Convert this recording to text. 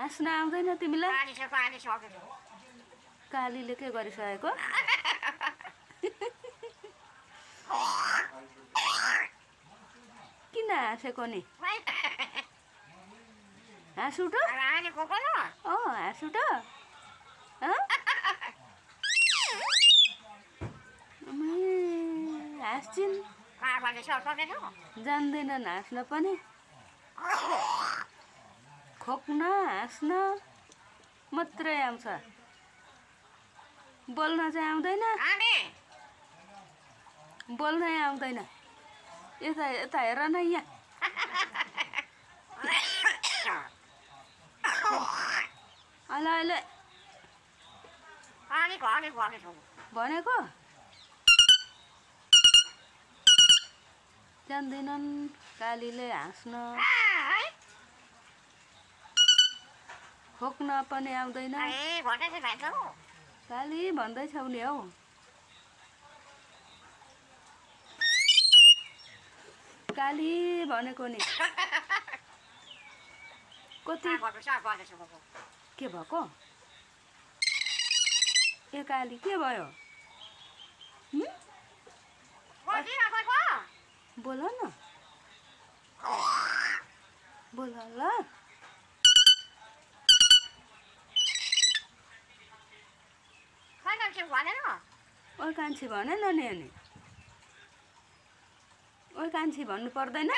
हाँस्न आउँदैन तिमीलाई? पानी सकेको कालीले के गरिसकेको? किन हाँसेको नि? हाँस उठ। हाँस उठ। हाँस्छिन्, जान्दैनन् हाँस्न पनि। खोक्न हाँस्न मात्रै आउँछ, बोल्न चाहिँ आउँदैन। बोल्नै आउँदैन। यता यता हेर न यहाँ। अहिले भनेको जान्दैनन् कालीले हाँस्न, खोक्न पनि आउँदैन। काली भन्दैछौ नि हौ। काली भनेको नि। कति के भएको? ए काली के भयो? बोल न, बोल ल। ओ कान्छी भनेन नि अनि। ओ कान्छी भन्नु पर्दैन?